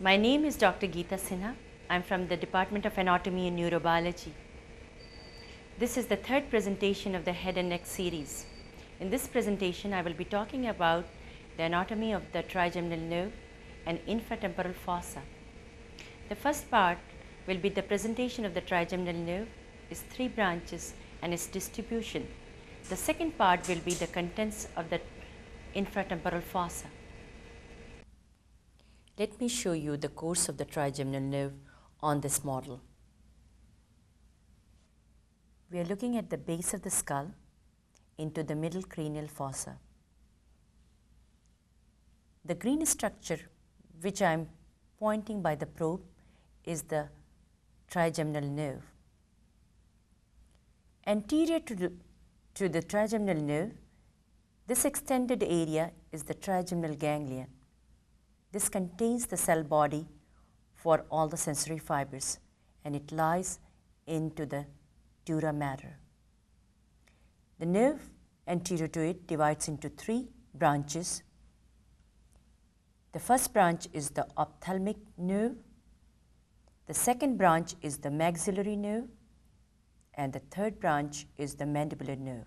My name is Dr. Geeta Sinha. I am from the Department of Anatomy and Neurobiology. This is the third presentation of the Head and Neck series. In this presentation, I will be talking about the anatomy of the trigeminal nerve and infratemporal fossa. The first part will be the presentation of the trigeminal nerve, its three branches and its distribution. The second part will be the contents of the infratemporal fossa. Let me show you the course of the trigeminal nerve on this model. We are looking at the base of the skull into the middle cranial fossa. The green structure which I am pointing by the probe is the trigeminal nerve. Anterior to the trigeminal nerve, this extended area is the trigeminal ganglion. This contains the cell body for all the sensory fibers, and it lies into the dura mater. The nerve anterior to it divides into three branches. The first branch is the ophthalmic nerve, the second branch is the maxillary nerve, and the third branch is the mandibular nerve.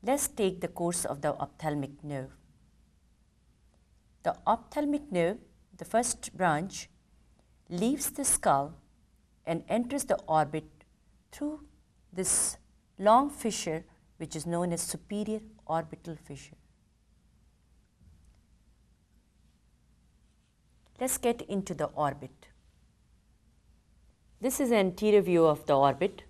Let's take the course of the ophthalmic nerve. The ophthalmic nerve, the first branch, leaves the skull and enters the orbit through this long fissure which is known as superior orbital fissure. Let's get into the orbit. This is an anterior view of the orbit.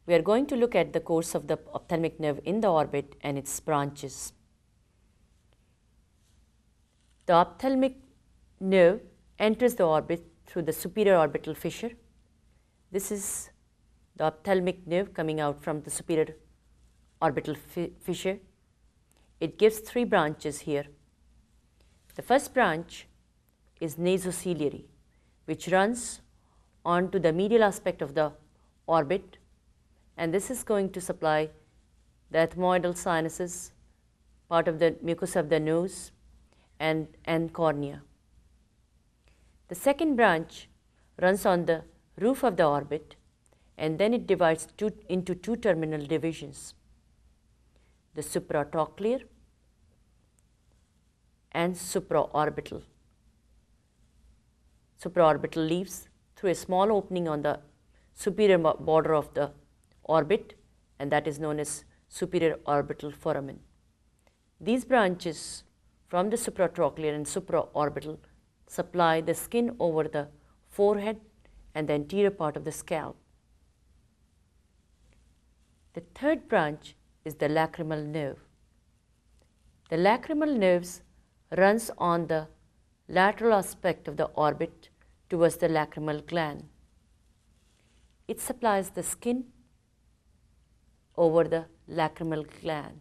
We are going to look at the course of the ophthalmic nerve in the orbit and its branches. The ophthalmic nerve enters the orbit through the superior orbital fissure. This is the ophthalmic nerve coming out from the superior orbital fissure. It gives three branches here. The first branch is nasociliary, which runs onto the medial aspect of the orbit, and this is going to supply the ethmoidal sinuses, part of the mucosa of the nose, and cornea. The second branch runs on the roof of the orbit, and then it divides into two terminal divisions, the supratrochlear and supraorbital. Supraorbital leaves through a small opening on the superior border of the orbit, and that is known as superior orbital foramen. These branches from the supratrochlear and supraorbital supply the skin over the forehead and the anterior part of the scalp. The third branch is the lacrimal nerve. The lacrimal nerves runs on the lateral aspect of the orbit towards the lacrimal gland. It supplies the skin over the lacrimal gland.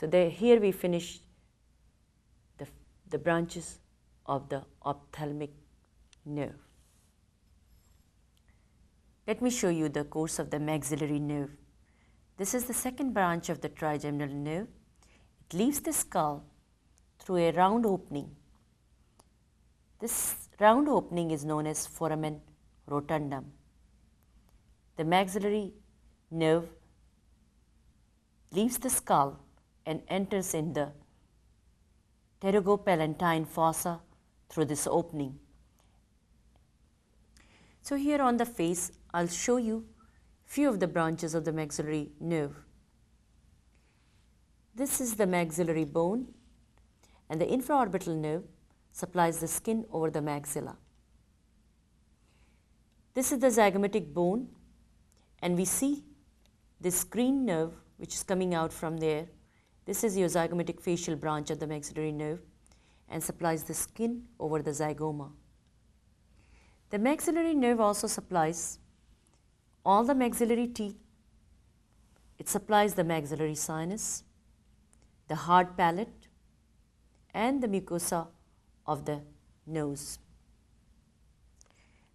So here we finish the branches of the ophthalmic nerve. Let me show you the course of the maxillary nerve. This is the second branch of the trigeminal nerve. It leaves the skull through a round opening. This round opening is known as foramen rotundum. The maxillary nerve leaves the skull and enters in the pterygopalatine fossa through this opening. So here on the face, I'll show you few of the branches of the maxillary nerve. This is the maxillary bone, and the infraorbital nerve supplies the skin over the maxilla. This is the zygomatic bone, and we see this green nerve which is coming out from there. This is your zygomatic facial branch of the maxillary nerve and supplies the skin over the zygoma. The maxillary nerve also supplies all the maxillary teeth. It supplies the maxillary sinus, the hard palate, and the mucosa of the nose.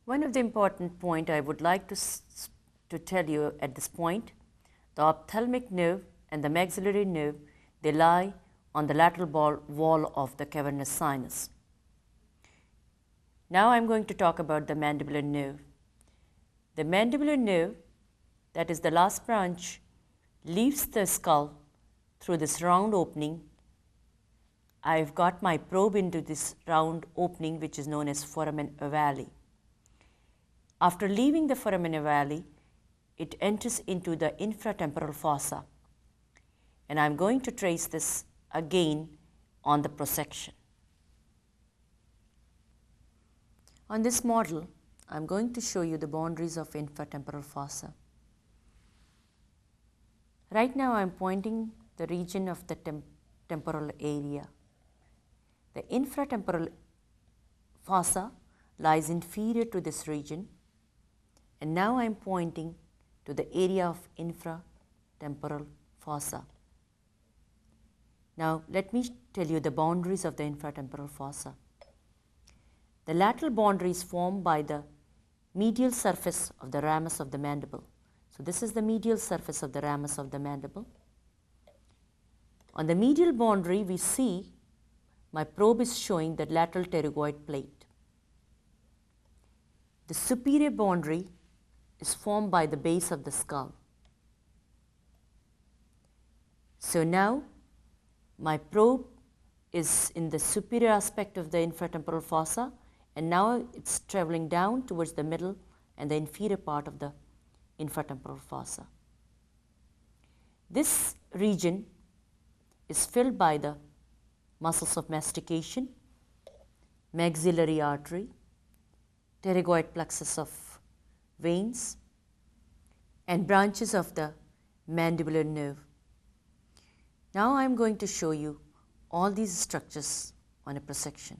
One of the important points I would like to tell you at this point, the ophthalmic nerve and the maxillary nerve, they lie on the lateral wall of the cavernous sinus. Now I am going to talk about the mandibular nerve. The mandibular nerve, that is the last branch, leaves the skull through this round opening. I've got my probe into this round opening, which is known as foramen ovale. After leaving the foramen ovale, it enters into the infratemporal fossa. And I'm going to trace this again on the prosection. On this model, I'm going to show you the boundaries of infratemporal fossa. Right now, I'm pointing the region of the temporal area. The infratemporal fossa lies inferior to this region, and now I'm pointing to the area of infratemporal fossa. Now, let me tell you the boundaries of the infratemporal fossa. The lateral boundary is formed by the medial surface of the ramus of the mandible. So, this is the medial surface of the ramus of the mandible. On the medial boundary, we see my probe is showing the lateral pterygoid plate. The superior boundary is formed by the base of the skull. So now my probe is in the superior aspect of the infratemporal fossa, and now it's traveling down towards the middle and the inferior part of the infratemporal fossa. This region is filled by the muscles of mastication, maxillary artery, pterygoid plexus of veins, and branches of the mandibular nerve. Now I am going to show you all these structures on a prosection.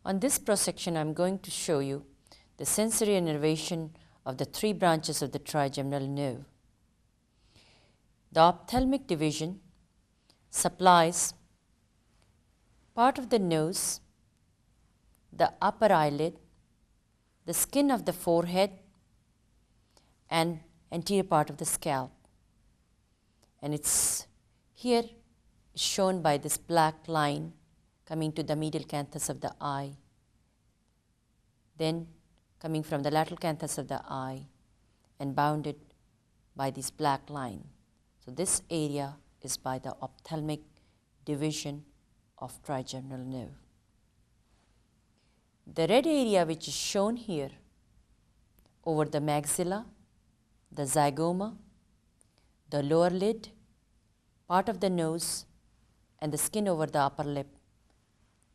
On this prosection, I am going to show you the sensory innervation of the three branches of the trigeminal nerve. The ophthalmic division supplies part of the nose, the upper eyelid, the skin of the forehead, and anterior part of the scalp. And it's here shown by this black line coming to the medial canthus of the eye, then coming from the lateral canthus of the eye and bounded by this black line. So this area is by the ophthalmic division of trigeminal nerve. The red area which is shown here over the maxilla, the zygoma, the lower lid, part of the nose, and the skin over the upper lip,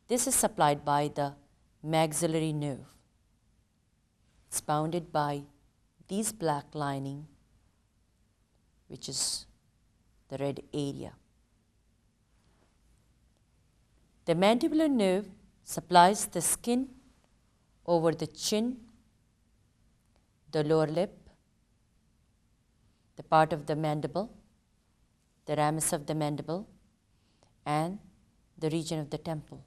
this is supplied by the maxillary nerve. It's bounded by these black lining, which is the red area. The mandibular nerve supplies the skin over the chin, the lower lip, the part of the mandible, the ramus of the mandible, and the region of the temple.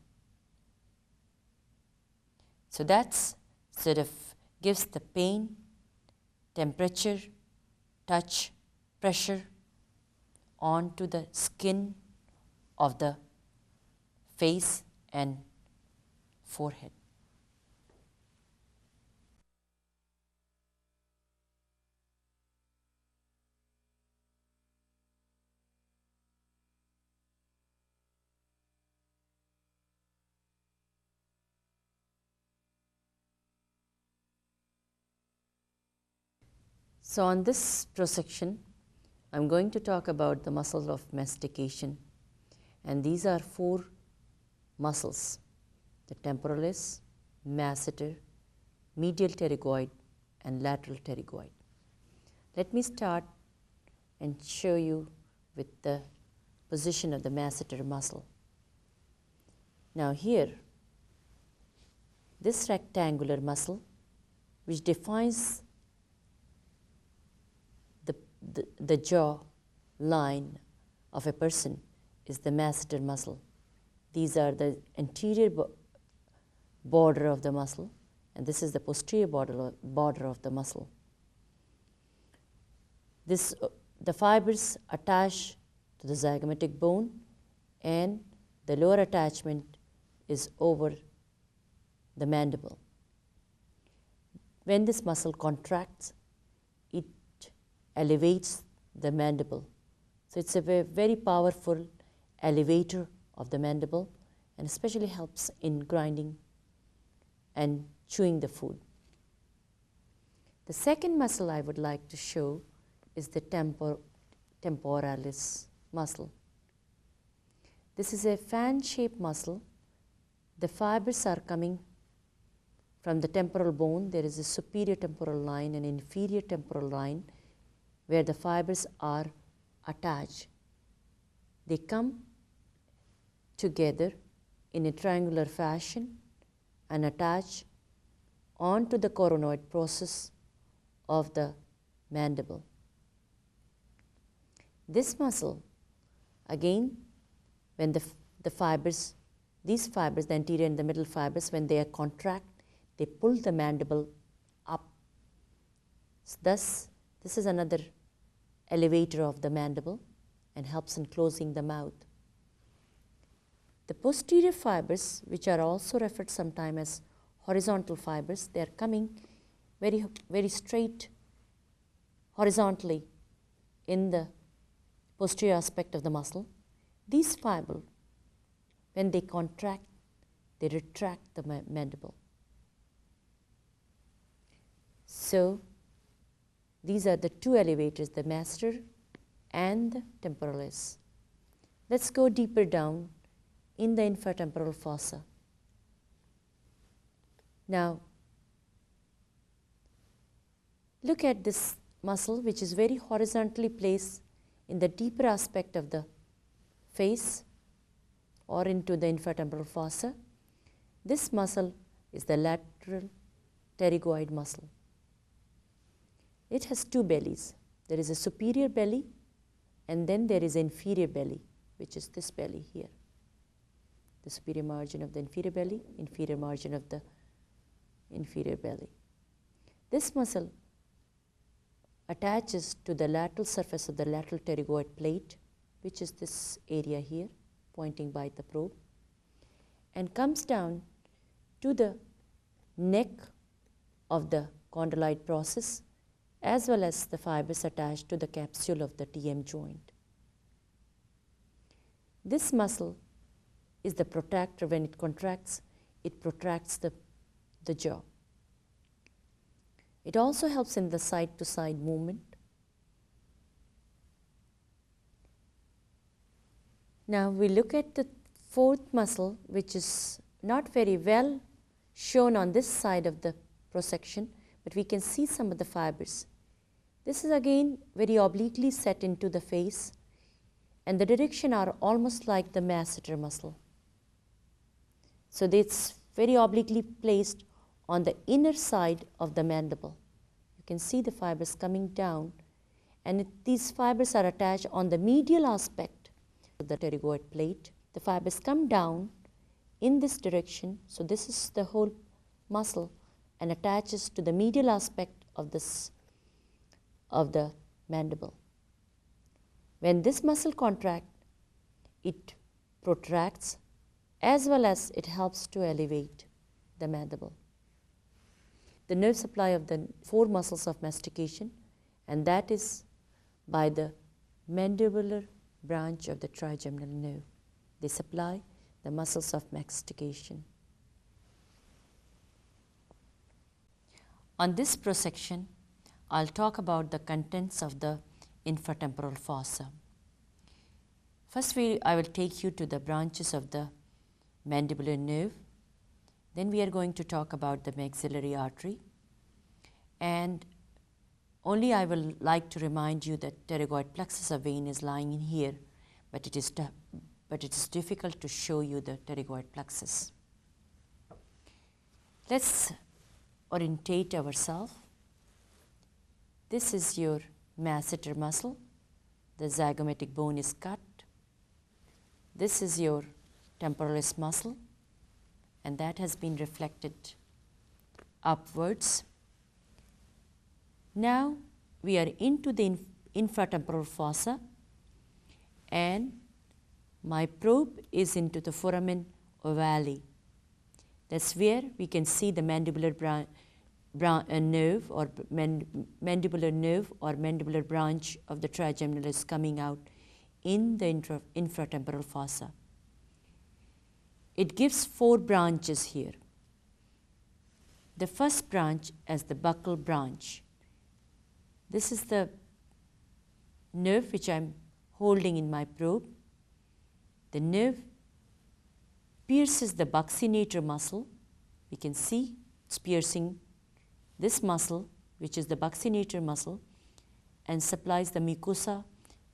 So that's sort of gives the pain, temperature, touch, pressure onto the skin of the face and forehead. So on this prosection, I'm going to talk about the muscles of mastication, and these are four muscles: the temporalis, masseter, medial pterygoid, and lateral pterygoid. Let me start and show you with the position of the masseter muscle. Now here, this rectangular muscle, which defines the jaw line of a person, is the masseter muscle. These are the anterior border of the muscle, and this is the posterior border of the muscle. The fibers attach to the zygomatic bone, and the lower attachment is over the mandible. When this muscle contracts, it elevates the mandible. So it's a very powerful elevator of the mandible, and especially helps in grinding and chewing the food. The second muscle I would like to show is the temporalis muscle. This is a fan-shaped muscle. The fibers are coming from the temporal bone. There is a superior temporal line and inferior temporal line where the fibers are attached. They come together in a triangular fashion and attach onto the coronoid process of the mandible. This muscle, again, when the fibers, these fibers, the anterior and the middle fibers, when they are contract, they pull the mandible up. Thus, this is another elevator of the mandible and helps in closing the mouth. The posterior fibers, which are also referred sometimes as horizontal fibers, they are coming very straight horizontally in the posterior aspect of the muscle. These fibers, when they contract, they retract the mandible. So these are the two elevators, the masseter and the temporalis. Let's go deeper down in the infratemporal fossa. Now, look at this muscle, which is very horizontally placed in the deeper aspect of the face or into the infratemporal fossa. This muscle is the lateral pterygoid muscle. It has two bellies. There is a superior belly, and then there is an inferior belly, which is this belly here. The superior margin of the inferior belly, inferior margin of the inferior belly. This muscle attaches to the lateral surface of the lateral pterygoid plate, which is this area here, pointing by the probe, and comes down to the neck of the condyloid process, as well as the fibers attached to the capsule of the TM joint. This muscle is the protractor. When it contracts, it protracts the jaw. It also helps in the side-to-side movement. Now we look at the fourth muscle, which is not very well shown on this side of the prosection, but we can see some of the fibers. This is again very obliquely set into the face, and the direction are almost like the masseter muscle. So it's very obliquely placed on the inner side of the mandible. You can see the fibers coming down, and these fibers are attached on the medial aspect of the pterygoid plate. The fibers come down in this direction, so this is the whole muscle, and attaches to the medial aspect of the mandible. When this muscle contracts, it protracts, as well as it helps to elevate the mandible. The nerve supply of the four muscles of mastication, and that is by the mandibular branch of the trigeminal nerve. They supply the muscles of mastication. On this prosection, I'll talk about the contents of the infratemporal fossa. First, I will take you to the branches of the mandibular nerve. Then we are going to talk about the maxillary artery. And only I will like to remind you that pterygoid plexus of vein is lying in here, but it is difficult to show you the pterygoid plexus. Let's orientate ourselves. This is your masseter muscle. The zygomatic bone is cut. This is your temporalis muscle, and that has been reflected upwards. Now we are into the infratemporal fossa, and my probe is into the foramen ovale. That's where we can see the mandibular nerve or mandibular nerve or mandibular branch of the trigeminal is coming out in the infratemporal fossa. It gives 4 branches here. The first branch as the buccal branch. This is the nerve which I am holding in my probe. The nerve pierces the buccinator muscle. We can see it's piercing this muscle, which is the buccinator muscle, and supplies the mucosa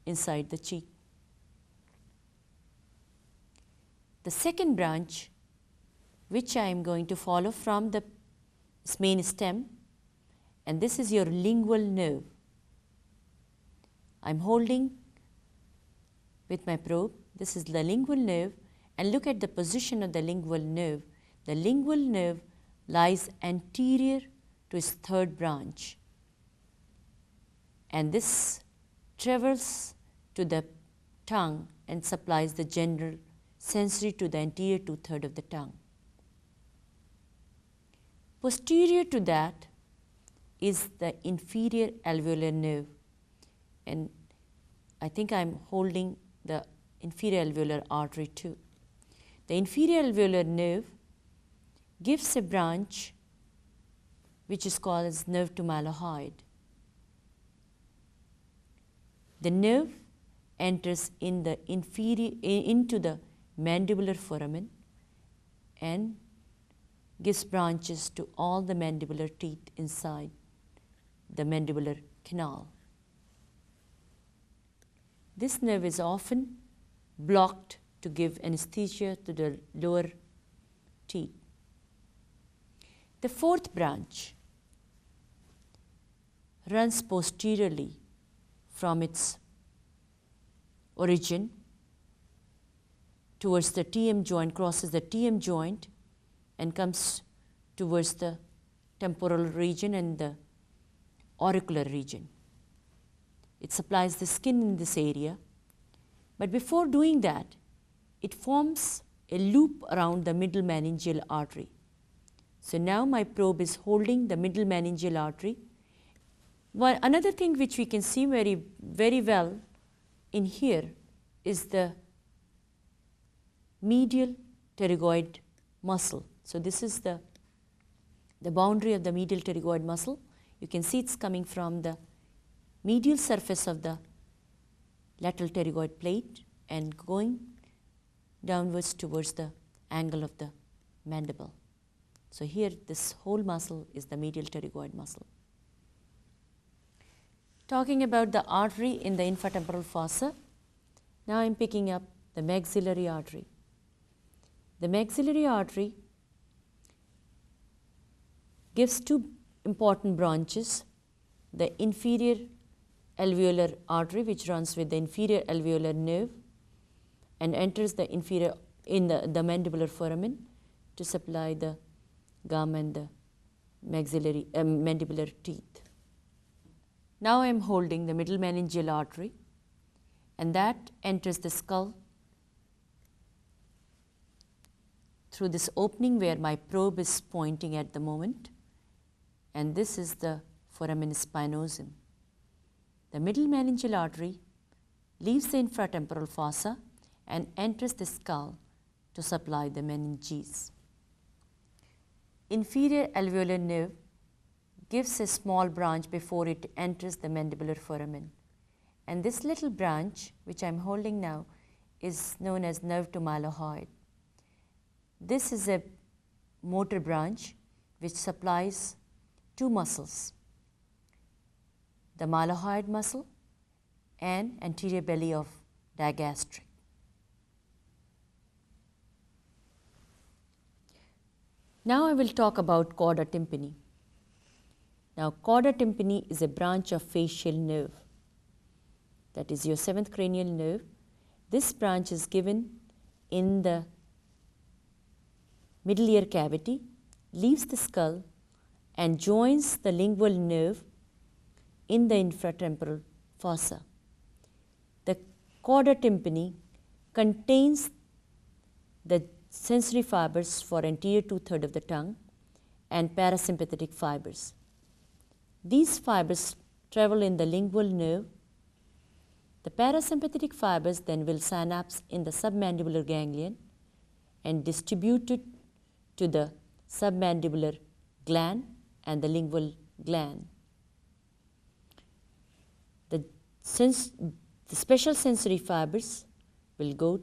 inside the cheek. The second branch, which I am going to follow from the main stem, and this is your lingual nerve. I am holding with my probe. This is the lingual nerve, and look at the position of the lingual nerve. The lingual nerve lies anterior to its third branch, and this travels to the tongue and supplies the general sensory to the anterior 2/3 of the tongue. Posterior to that is the inferior alveolar nerve, and I think I am holding the inferior alveolar artery too. The inferior alveolar nerve gives a branch which is called as nerve to mylohyoid. The nerve enters in the into the mandibular foramen and gives branches to all the mandibular teeth inside the mandibular canal. This nerve is often blocked to give anesthesia to the lower teeth. The fourth branch runs posteriorly from its origin towards the TM joint, crosses the TM joint, and comes towards the temporal region and the auricular region. It supplies the skin in this area, but before doing that, it forms a loop around the middle meningeal artery. So now my probe is holding the middle meningeal artery. Well, another thing which we can see very well in here is the medial pterygoid muscle. So this is the boundary of the medial pterygoid muscle. You can see it's coming from the medial surface of the lateral pterygoid plate and going downwards towards the angle of the mandible. So here this whole muscle is the medial pterygoid muscle. Talking about the artery in the infratemporal fossa, now I am picking up the maxillary artery. The maxillary artery gives 2 important branches, the inferior alveolar artery, which runs with the inferior alveolar nerve and enters the inferior in the mandibular foramen to supply the gum and the maxillary mandibular teeth. Now I am holding the middle meningeal artery, and that enters the skull through this opening where my probe is pointing at the moment, and this is the foramen spinosum. The middle meningeal artery leaves the infratemporal fossa and enters the skull to supply the meninges. Inferior alveolar nerve gives a small branch before it enters the mandibular foramen, and this little branch which I am holding now is known as nerve to mylohyoid. This is a motor branch which supplies 2 muscles, the mylohyoid muscle and anterior belly of digastric. Now I will talk about chorda tympani. Now chorda tympani is a branch of facial nerve, that is your 7th cranial nerve. This branch is given in the middle ear cavity, leaves the skull and joins the lingual nerve in the infratemporal fossa. The chorda tympani contains the sensory fibers for anterior two-thirds of the tongue and parasympathetic fibers. These fibers travel in the lingual nerve. The parasympathetic fibers then will synapse in the submandibular ganglion and distribute it to the submandibular gland and the lingual gland. The special sensory fibers will go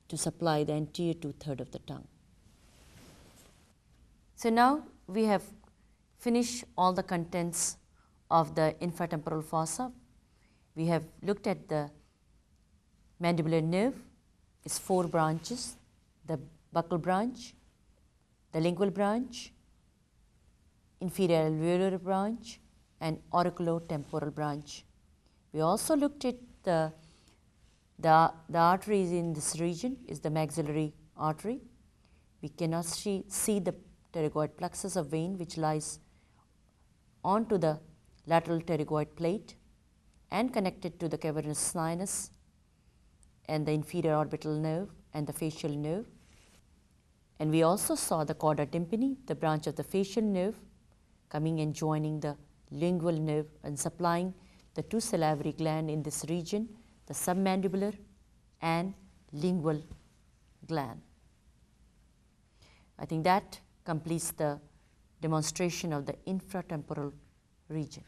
to supply the anterior two-thirds of the tongue. So now we have finished all the contents of the infratemporal fossa. We have looked at the mandibular nerve, its 4 branches, the buccal branch, the lingual branch, inferior alveolar branch, and auriculotemporal branch. We also looked at the arteries in this region is the maxillary artery. We cannot see the pterygoid plexus of vein which lies onto the lateral pterygoid plate and connected to the cavernous sinus and the inferior orbital nerve and the facial nerve. And we also saw the chorda tympani, the branch of the facial nerve, coming and joining the lingual nerve and supplying the 2 salivary glands in this region, the submandibular and lingual gland. I think that completes the demonstration of the infratemporal region.